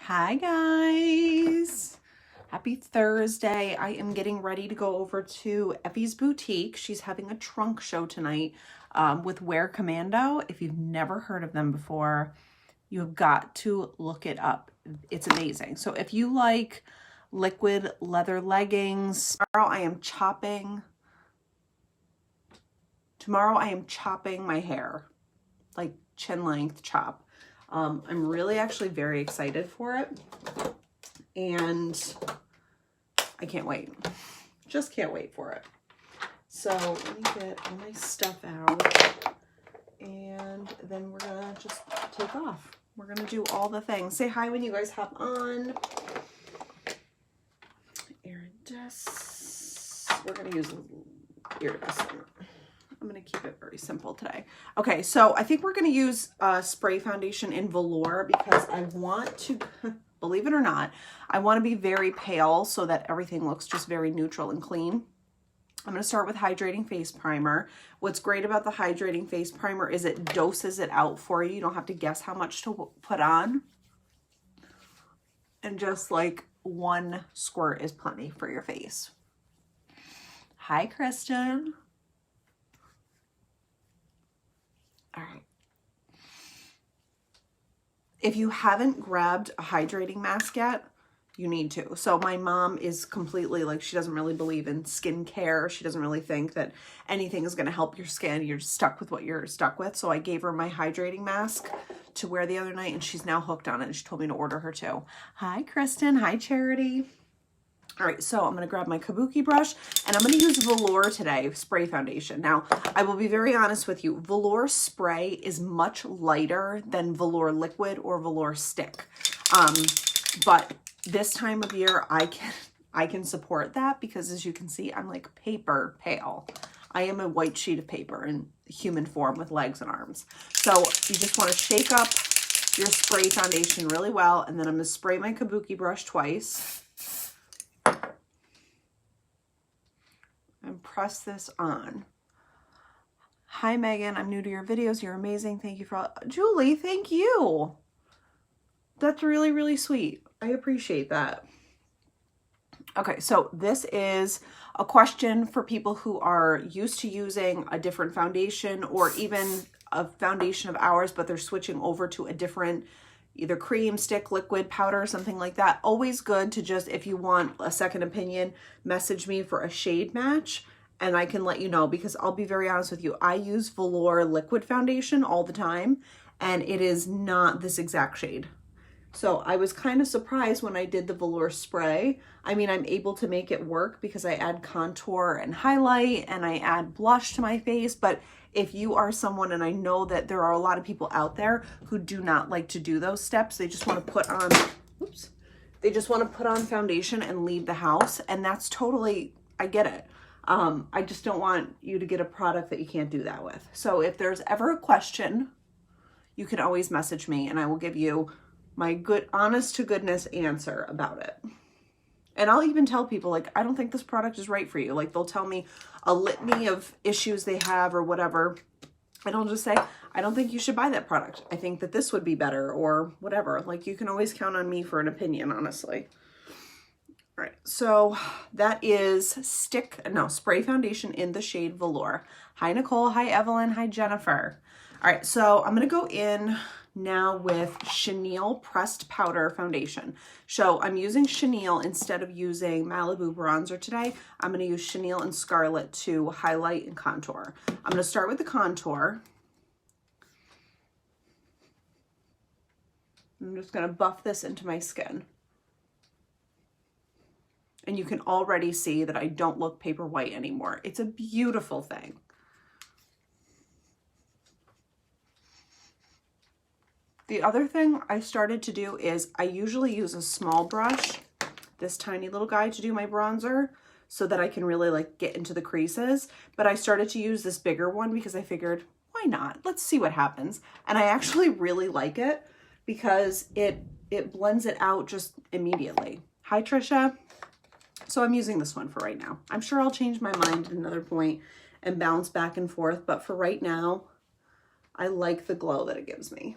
Hi guys, happy Thursday. I am getting ready to go over to Effie's boutique. She's having a trunk show tonight with Wear Commando. If you've never heard of them before, you have got to look it up. It's amazing. So if you like liquid leather leggings, tomorrow I am chopping my hair, like chin length chop. I'm really actually very excited for it, and I can't wait. Just can't wait for it. So let me get all my stuff out, and then we're gonna just take off. We're gonna do all the things. Say hi when you guys hop on. Iridescent. We're gonna use iridescent. I'm going to keep it very simple today. Okay, so I think we're going to use spray foundation in Velour because I want to, believe it or not, I want to be very pale so that everything looks just very neutral and clean. I'm going to start with Hydrating Face Primer. What's great about the Hydrating Face Primer is it doses it out for you. You don't have to guess how much to put on. And just like one squirt is plenty for your face. Hi, Kristen. All right. If you haven't grabbed a hydrating mask yet, you need to. So my mom is completely like, she doesn't really believe in skincare. She doesn't really think that anything is going to help your skin. You're stuck with what you're stuck with. So I gave her my hydrating mask to wear the other night, and she's now hooked on it. And she told me to order her too. Hi, Kristen. Hi, Charity. All right, so I'm going to grab my Kabuki brush, and I'm going to use Velour today, spray foundation. Now, I will be very honest with you. Velour spray is much lighter than Velour liquid or Velour stick. But this time of year, I can support that because, as you can see, I'm like paper pale. I am a white sheet of paper in human form with legs and arms. So you just want to shake up your spray foundation really well, and then I'm going to spray my Kabuki brush twice. And press this on. Hi, Megan. I'm new to your videos. You're amazing. Thank you for all. Julie, thank you. That's really, really sweet. I appreciate that. Okay, so this is a question for people who are used to using a different foundation or even a foundation of ours, but they're switching over to a different either cream, stick, liquid, powder, something like that. Always good to just, if you want a second opinion, message me for a shade match and I can let you know, because I'll be very honest with you. I use Velour liquid foundation all the time and it is not this exact shade. So I was kind of surprised when I did the Velour spray. I mean, I'm able to make it work because I add contour and highlight and I add blush to my face, but if you are someone, and I know that there are a lot of people out there who do not like to do those steps, they just want to put on, oops, they just want to put on foundation and leave the house, and that's totally, I get it. I just don't want you to get a product that you can't do that with. So if there's ever a question, you can always message me and I will give you my good, honest to goodness answer about it. And I'll even tell people, like, I don't think this product is right for you. Like, they'll tell me a litany of issues they have or whatever. And I'll just say, I don't think you should buy that product. I think that this would be better or whatever. Like, you can always count on me for an opinion, honestly. All right, so that is spray foundation in the shade Velour. Hi, Nicole. Hi, Evelyn. Hi, Jennifer. All right, so I'm going to go in now with Chenille Pressed Powder Foundation. So I'm using Chenille instead of using Malibu Bronzer today. I'm going to use Chenille and Scarlet to highlight and contour. I'm going to start with the contour. I'm just going to buff this into my skin. And you can already see that I don't look paper white anymore. It's a beautiful thing. The other thing I started to do is I usually use a small brush, this tiny little guy, to do my bronzer so that I can really like get into the creases. But I started to use this bigger one because I figured, why not? Let's see what happens. And I actually really like it because it blends it out just immediately. Hi, Trisha. So I'm using this one for right now. I'm sure I'll change my mind at another point and bounce back and forth. But for right now, I like the glow that it gives me.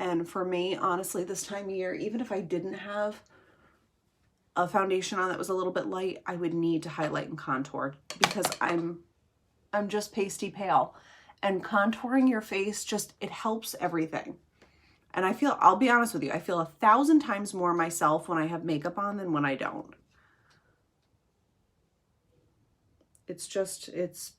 And for me, honestly, this time of year, even if I didn't have a foundation on that was a little bit light, I would need to highlight and contour because I'm just pasty pale. And contouring your face, just, it helps everything. And I feel, I'll be honest with you, I feel 1,000 times more myself when I have makeup on than when I don't. It's just, it's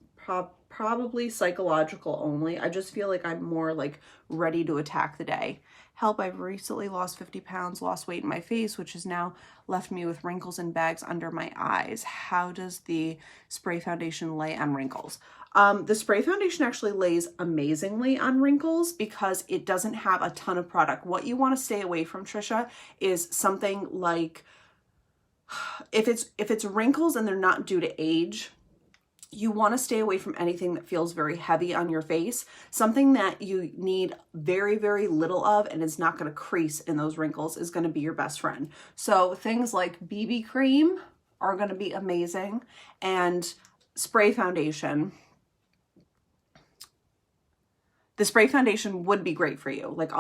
probably psychological only. I just feel like I'm more like ready to attack the day. Help, I've recently lost 50 pounds, lost weight in my face, which has now left me with wrinkles and bags under my eyes. How does the spray foundation lay on wrinkles? The spray foundation actually lays amazingly on wrinkles because it doesn't have a ton of product. What you want to stay away from, Trisha, is something like, if it's wrinkles and they're not due to age, you want to stay away from anything that feels very heavy on your face, something that you need very, very little of and is not going to crease in those wrinkles is going to be your best friend. So things like BB cream are going to be amazing, and spray foundation. The spray foundation would be great for you. Like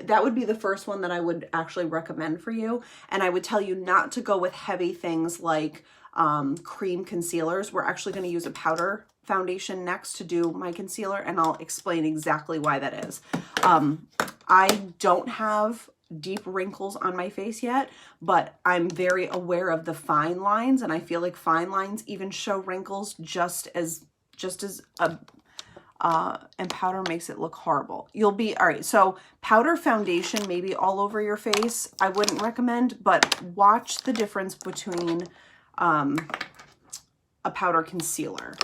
that would be the first one that I would actually recommend for you. And I would tell you not to go with heavy things like cream concealers. We're actually going to use a powder foundation next to do my concealer, and I'll explain exactly why that is. I don't have deep wrinkles on my face yet, but I'm very aware of the fine lines, and I feel like fine lines even show wrinkles just as and powder makes it look horrible. You'll be all right. So powder foundation maybe all over your face, I wouldn't recommend, but watch the difference between a powder concealer,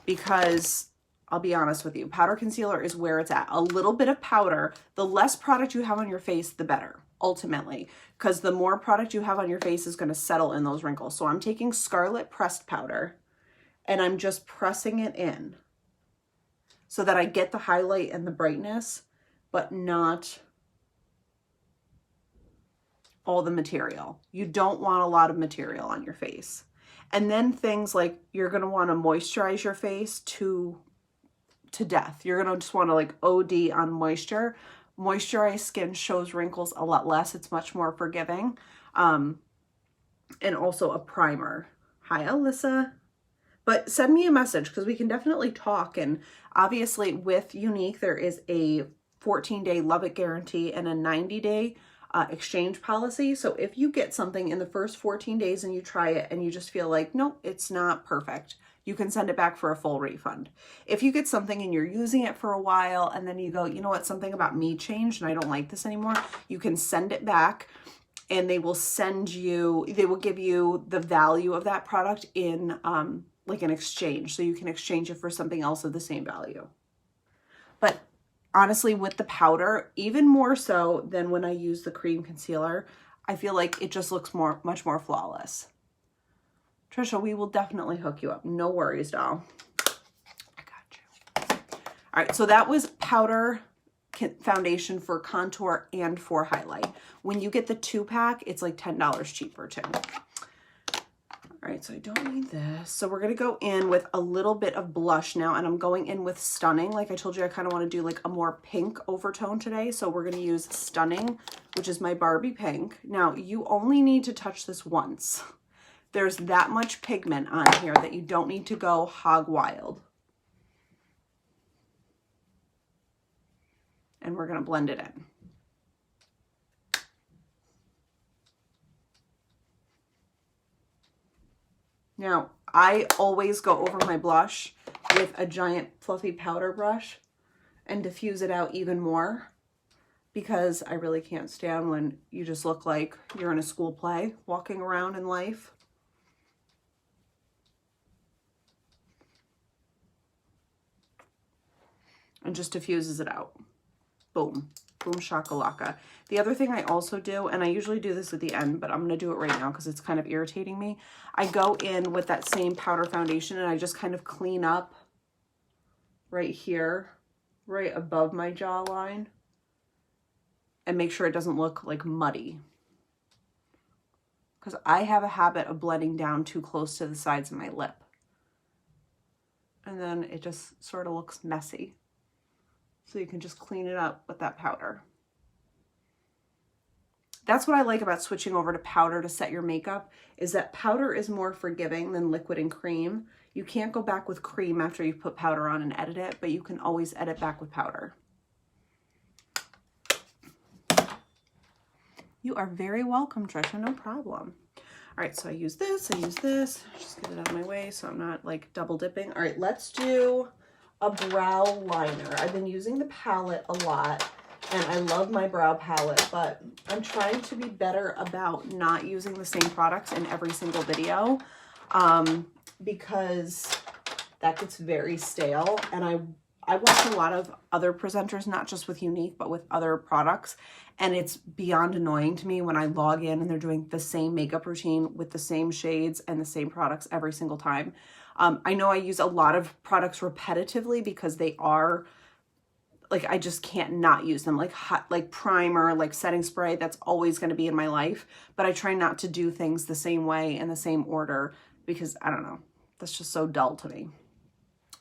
because I'll be honest with you, powder concealer is where it's at. A little bit of powder, the less product you have on your face, the better, ultimately, because the more product you have on your face is going to settle in those wrinkles. So I'm taking Scarlet pressed powder and I'm just pressing it in so that I get the highlight and the brightness, but not all the material. You don't want a lot of material on your face. And then things like, you're going to want to moisturize your face to death. You're going to just want to like OD on moisture. Moisturized skin shows wrinkles a lot less. It's much more forgiving. And also a primer. Hi, Alyssa. But send me a message because we can definitely talk. And obviously with Younique, there is a 14-day love it guarantee and a 90-day exchange policy. So if you get something in the first 14 days and you try it and you just feel like, nope, it's not perfect, you can send it back for a full refund. If you get something and you're using it for a while and then you go, you know what, something about me changed and I don't like this anymore, you can send it back and they will give you the value of that product in like an exchange. So you can exchange it for something else of the same value. But honestly, with the powder, even more so than when I use the cream concealer, I feel like it just looks much more flawless. Trisha, we will definitely hook you up. No worries, doll. I got you. All right, so that was powder foundation for contour and for highlight. When you get the 2-pack, it's like $10 cheaper too. All right, so I don't need this. So we're gonna go in with a little bit of blush now, and I'm going in with Stunning. Like I told you, I kind of want to do like a more pink overtone today. So we're gonna use Stunning, which is my Barbie pink. Now you only need to touch this once. There's that much pigment on here that you don't need to go hog wild. And we're gonna blend it in. Now, I always go over my blush with a giant fluffy powder brush and diffuse it out even more, because I really can't stand when you just look like you're in a school play walking around in life. And just diffuses it out. Boom. Boom shakalaka. The other thing I also do, and I usually do this at the end, but I'm going to do it right now because it's kind of irritating me. I go in with that same powder foundation and I just kind of clean up right here, right above my jawline, and make sure it doesn't look like muddy. Because I have a habit of blending down too close to the sides of my lip. And then it just sort of looks messy. So you can just clean it up with that powder. That's what I like about switching over to powder to set your makeup, is that powder is more forgiving than liquid and cream. You can't go back with cream after you put powder on and edit it, but you can always edit back with powder. You are very welcome, Trisha, no problem. All right, so I use this, just get it out of my way so I'm not like double dipping. All right, let's do a brow liner. I've been using the palette a lot and I love my brow palette, but I'm trying to be better about not using the same products in every single video because that gets very stale. And I watch a lot of other presenters, not just with Younique, but with other products. And it's beyond annoying to me when I log in and they're doing the same makeup routine with the same shades and the same products every single time. I know I use a lot of products repetitively because they are, like, I just can't not use them. Like hot, like primer, like setting spray, that's always going to be in my life. But I try not to do things the same way in the same order because, I don't know, that's just so dull to me.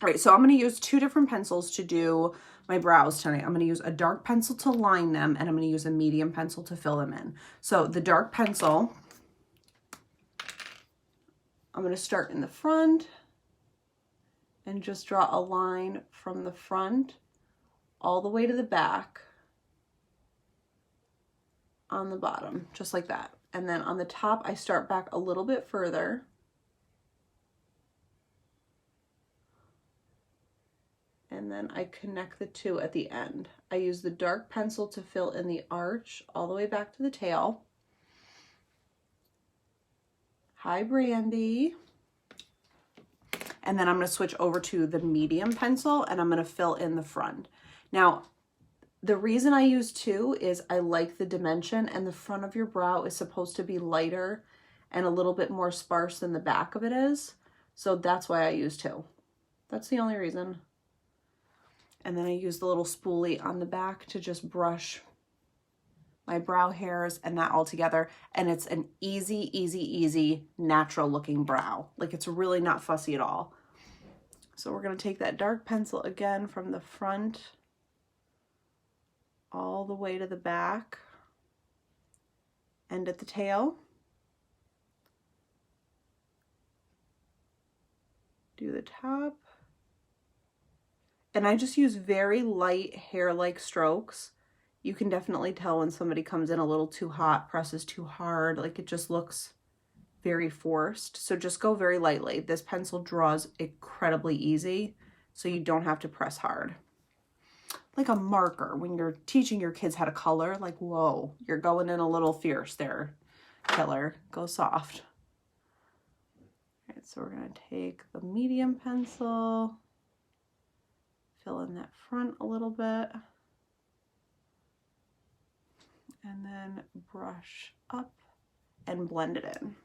All right, so I'm going to use 2 different pencils to do my brows tonight. I'm going to use a dark pencil to line them, and I'm going to use a medium pencil to fill them in. So the dark pencil, I'm going to start in the front and just draw a line from the front all the way to the back on the bottom, just like that. And then on the top, I start back a little bit further. And then I connect the 2 at the end. I use the dark pencil to fill in the arch all the way back to the tail. Hi, Brandy. And then I'm going to switch over to the medium pencil and I'm going to fill in the front. Now, the reason I use 2 is I like the dimension, and the front of your brow is supposed to be lighter and a little bit more sparse than the back of it is. So that's why I use 2. That's the only reason. And then I use the little spoolie on the back to just brush my brow hairs and that all together. And it's an easy, natural looking brow. Like, it's really not fussy at all. So we're going to take that dark pencil again from the front all the way to the back and at the tail. Do the top. And I just use very light hair-like strokes. You can definitely tell when somebody comes in a little too hot, presses too hard, like it just looks very forced. So just go very lightly. This pencil draws incredibly easy, so you don't have to press hard. Like a marker when you're teaching your kids how to color, like, whoa, you're going in a little fierce there, killer. Go soft. All right, so we're gonna take the medium pencil, fill in that front a little bit, and then brush up and blend it in.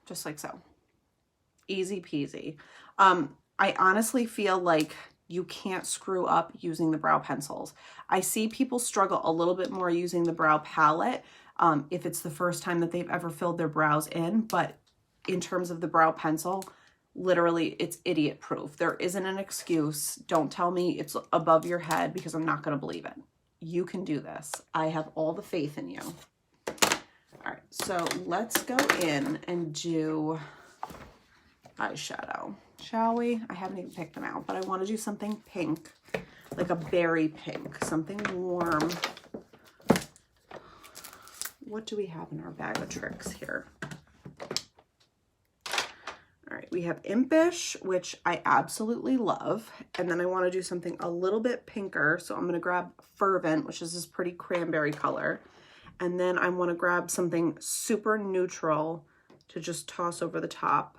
Just like so. Easy peasy. I honestly feel like you can't screw up using the brow pencils. I see people struggle a little bit more using the brow palette if it's the first time that they've ever filled their brows in, but in terms of the brow pencil, literally it's idiot proof. There isn't an excuse. Don't tell me it's above your head because I'm not going to believe it. You can do this. I have all the faith in you. All right, so let's go in and do eyeshadow, shall we? I haven't even picked them out, but I want to do something pink, like a berry pink, something warm. What do we have in our bag of tricks here? All right, we have Impish, which I absolutely love. And then I want to do something a little bit pinker. So I'm going to grab Fervent, which is this pretty cranberry color. And then I want to grab something super neutral to just toss over the top.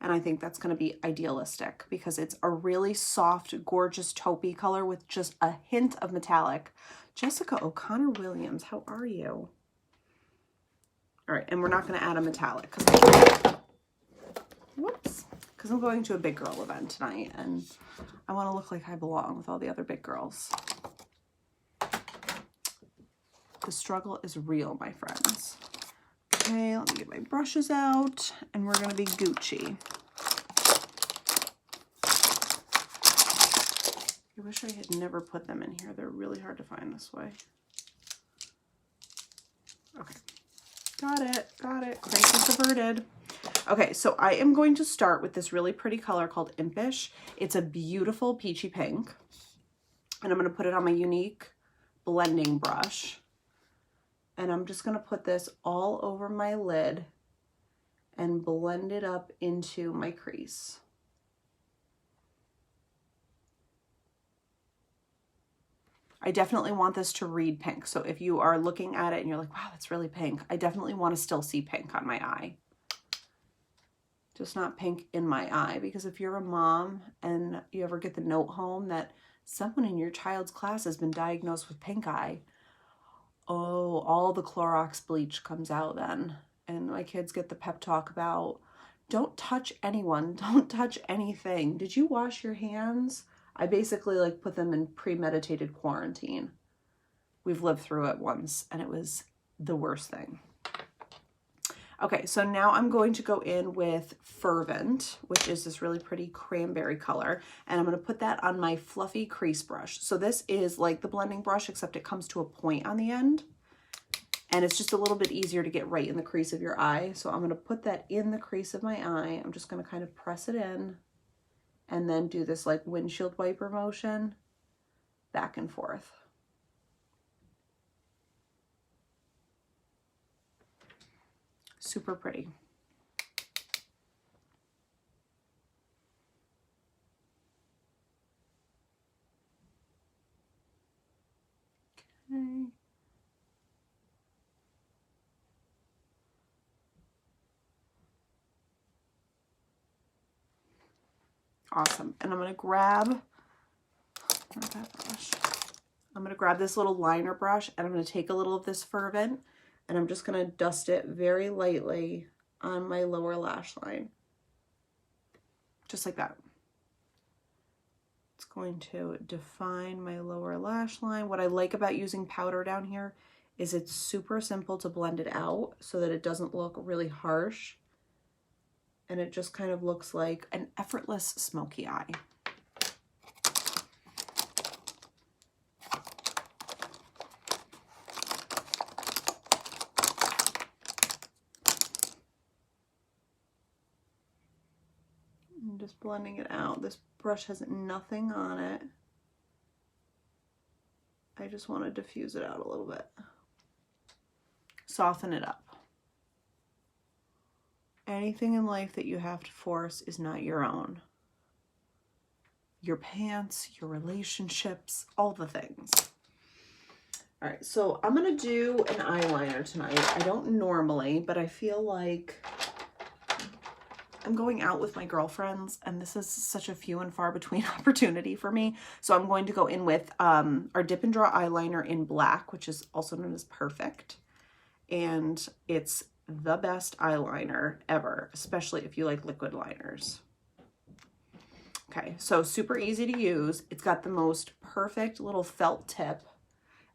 And I think that's going to be idealistic because it's a really soft, gorgeous taupey color with just a hint of metallic. Jessica O'Connor-Williams, how are you? All right, and we're not going to add a metallic because I'm going to a big girl event tonight and I want to look like I belong with all the other big girls. The struggle is real, my friends. Okay, let me get my brushes out and we're going to be Gucci. I wish I had never put them in here. They're really hard to find this way. Okay. Got it. Got it. Crisis averted. Okay, so I am going to start with this really pretty color called Impish. It's a beautiful peachy pink. And I'm going to put it on my Younique blending brush. And I'm just going to put this all over my lid and blend it up into my crease. I definitely want this to read pink. So if you are looking at it and you're like, wow, that's really pink, I definitely want to still see pink on my eye. Just not pink in my eye, because if you're a mom and you ever get the note home that someone in your child's class has been diagnosed with pink eye, oh, all the Clorox bleach comes out then. And my kids get the pep talk about, don't touch anyone, don't touch anything. Did you wash your hands? I basically like put them in premeditated quarantine. We've lived through it once and it was the worst thing. Okay, so now I'm going to go in with Fervent, which is this really pretty cranberry color, and I'm going to put that on my fluffy crease brush. So this is like the blending brush, except it comes to a point on the end, and it's just a little bit easier to get right in the crease of your eye. So I'm going to put that in the crease of my eye. I'm just going to kind of press it in and then do this like windshield wiper motion back and forth. Super pretty. Okay. Awesome. And I'm going to grab that brush. I'm going to grab this little liner brush and I'm going to take a little of this Fervent and I'm just going to dust it very lightly on my lower lash line. Just like that. It's going to define my lower lash line. What I like about using powder down here is it's super simple to blend it out so that it doesn't look really harsh. And it just kind of looks like an effortless smoky eye. I'm just blending it out. This brush has nothing on it. I just want to diffuse it out a little bit. Soften it up. Anything in life that you have to force is not your own. Your pants, your relationships, all the things. All right, so I'm going to do an eyeliner tonight. I don't normally, but I feel like I'm going out with my girlfriends and this is such a few and far between opportunity for me. So I'm going to go in with our Dip and Draw eyeliner in black, which is also known as Perfect. And it's the best eyeliner ever, especially if you like liquid liners. Okay, so super easy to use. It's got the most perfect little felt tip.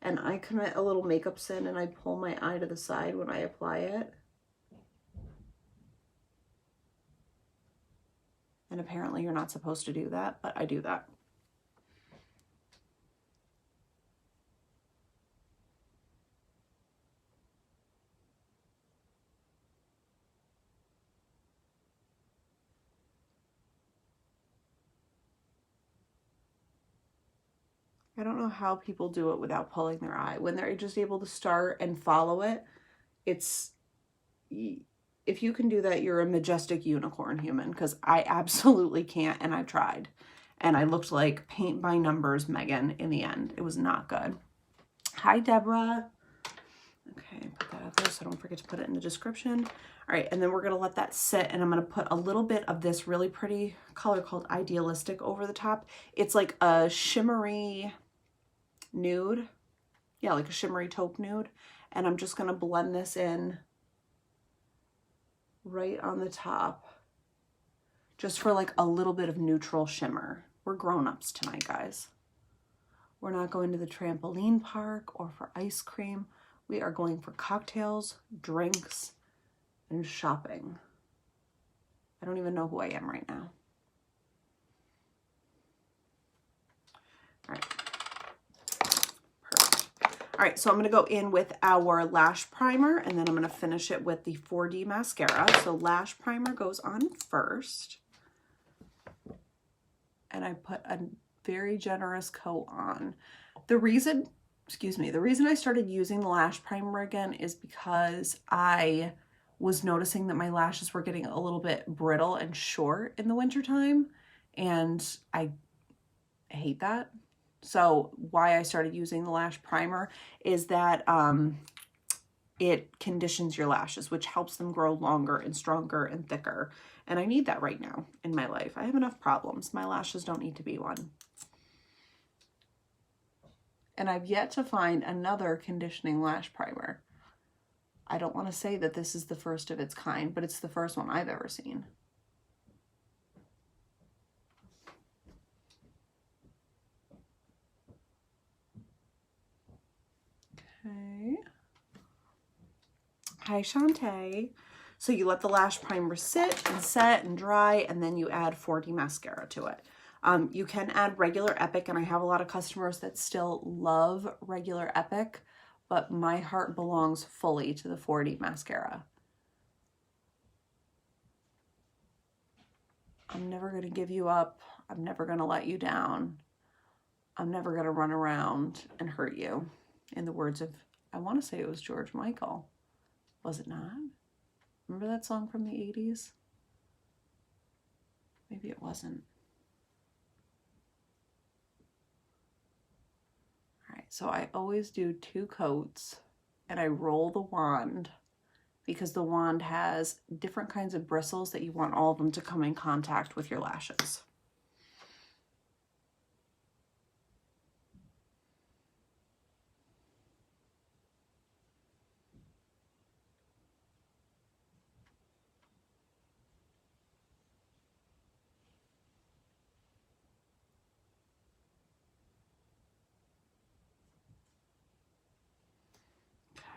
And I commit a little makeup sin and I pull my eye to the side when I apply it. And apparently you're not supposed to do that, but I do that. I don't know how people do it without pulling their eye. When they're just able to start and follow it, it's, if you can do that, you're a majestic unicorn human, because I absolutely can't, and I tried. And I looked like paint by numbers Megan in the end. It was not good. Hi, Deborah. Okay, put that out there so I don't forget to put it in the description. All right, and then we're going to let that sit, and I'm going to put a little bit of this really pretty color called Idealistic over the top. It's like a shimmery nude. Yeah, like a shimmery taupe nude. And I'm just going to blend this in right on the top, just for like a little bit of neutral shimmer. We're grown-ups tonight, guys. We're not going to the trampoline park or for ice cream. We are going for cocktails, drinks, and shopping. I don't even know who I am right now. All right. Perfect. All right, so I'm going to go in with our lash primer, and then I'm going to finish it with the 4D mascara. So lash primer goes on first. And I put a very generous coat on. The reason I started using the lash primer again is because I was noticing that my lashes were getting a little bit brittle and short in the wintertime, and I hate that. So why I started using the lash primer is that it conditions your lashes, which helps them grow longer and stronger and thicker. And I need that right now in my life. I have enough problems. My lashes don't need to be one. And I've yet to find another conditioning lash primer. I don't want to say that this is the first of its kind, but it's the first one I've ever seen. Okay. Hi, Shantae. So you let the lash primer sit and set and dry, and then you add 4D mascara to it. You can add regular Epic, and I have a lot of customers that still love regular Epic, but my heart belongs fully to the 4D mascara. I'm never going to give you up. I'm never going to let you down. I'm never going to run around and hurt you. In the words of, I want to say it was George Michael. Was it not? Remember that song from the 80s? Maybe it wasn't. All right, so I always do 2 coats, and I roll the wand because the wand has different kinds of bristles that you want all of them to come in contact with your lashes.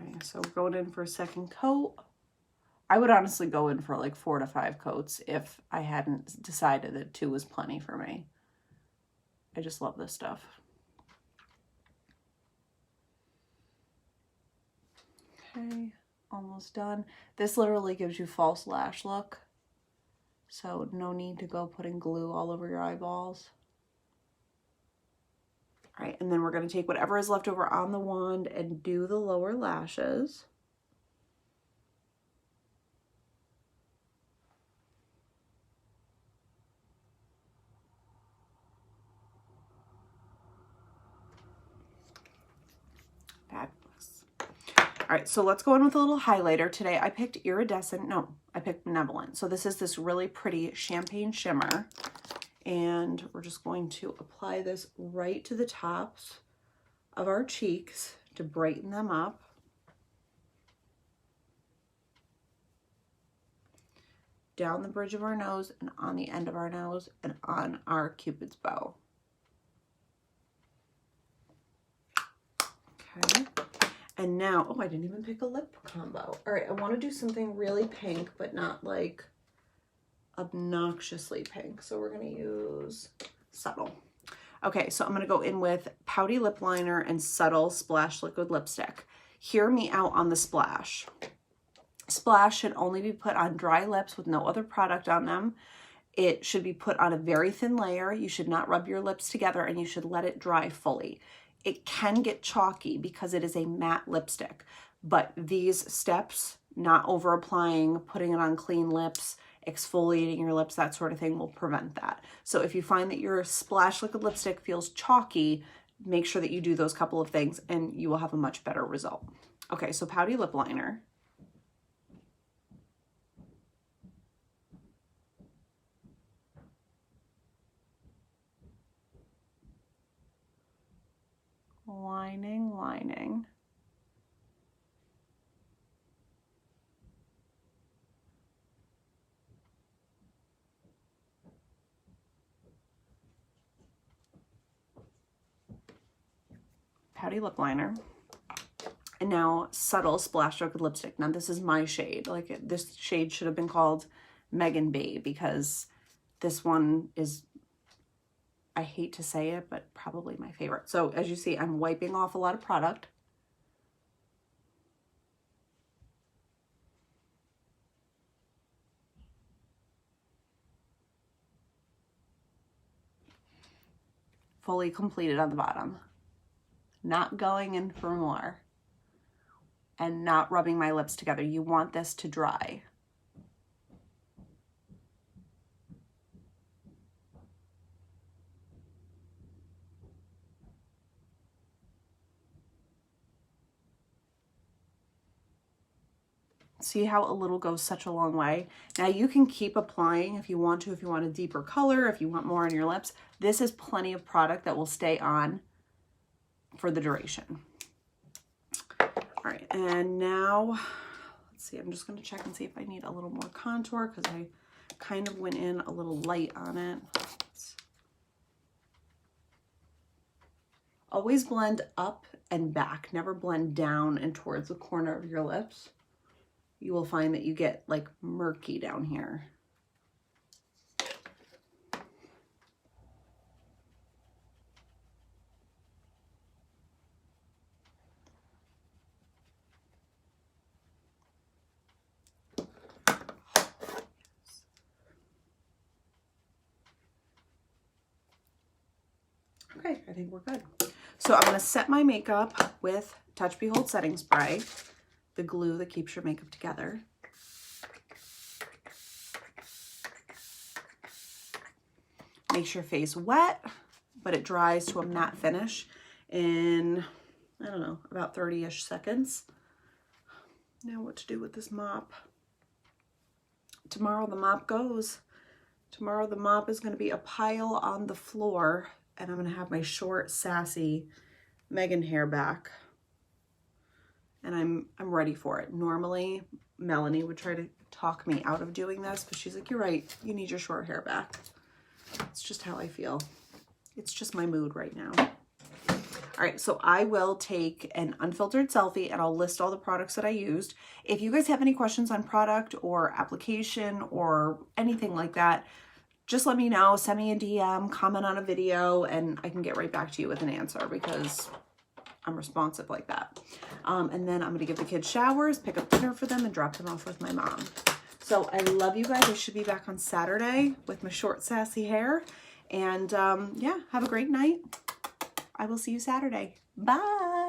Okay, so going in for a second coat. I would honestly go in for like 4 to 5 coats if I hadn't decided that 2 was plenty for me. I just love this stuff. Okay, almost done. This literally gives you false lash look, so no need to go putting glue all over your eyeballs. All right, and then we're going to take whatever is left over on the wand and do the lower lashes. Fabulous. All right, so let's go in with a little highlighter. Today I picked I picked Benevolent. So this is this really pretty champagne shimmer. And we're just going to apply this right to the tops of our cheeks to brighten them up. Down the bridge of our nose and on the end of our nose and on our Cupid's bow. Okay. And now, oh, I didn't even pick a lip combo. All right, I want to do something really pink, but not like obnoxiously pink. So we're going to use Subtle. Okay, so I'm going to go in with Pouty lip liner and Subtle Splash Liquid Lipstick. Hear me out on the splash. Splash should only be put on dry lips with no other product on them. It should be put on a very thin layer. You should not rub your lips together, and you should let it dry fully. It can get chalky because it is a matte lipstick, but these steps, not over applying, putting it on clean lips, exfoliating your lips, that sort of thing, will prevent that. So if you find that your Splash Liquid Lipstick feels chalky, make sure that you do those couple of things and you will have a much better result. Okay, so Pouty lip liner. Lining. Pouty lip liner. And now Subtle Splash Liquid Lipstick. Now this is my shade. Like, this shade should have been called Megan B, because this one is, I hate to say it, but probably my favorite. So as you see, I'm wiping off a lot of product. Fully completed on the bottom. Not going in for more. And not rubbing my lips together. You want this to dry. See how a little goes such a long way? Now you can keep applying if you want to, if you want a deeper color, if you want more on your lips. This is plenty of product that will stay on for the duration. All right, and now, let's see, I'm just gonna check and see if I need a little more contour because I kind of went in a little light on it. Always blend up and back, never blend down and towards the corner of your lips. You will find that you get like murky down here. Okay, I think we're good. So I'm gonna set my makeup with Touch Behold Setting Spray, the glue that keeps your makeup together. Makes your face wet, but it dries to a matte finish in, I don't know, about 30-ish seconds. Now what to do with this mop. Tomorrow the mop goes. Tomorrow the mop is gonna be a pile on the floor, and I'm gonna have my short, sassy Megan hair back. And I'm ready for it. Normally, Melanie would try to talk me out of doing this, but she's like, you're right, you need your short hair back. It's just how I feel. It's just my mood right now. All right, so I will take an unfiltered selfie and I'll list all the products that I used. If you guys have any questions on product or application or anything like that, just let me know, send me a DM, comment on a video, and I can get right back to you with an answer because I'm responsive like that. And then I'm gonna give the kids showers, pick up dinner for them, and drop them off with my mom. So I love you guys. I should be back on Saturday with my short, sassy hair. And yeah, have a great night. I will see you Saturday. Bye.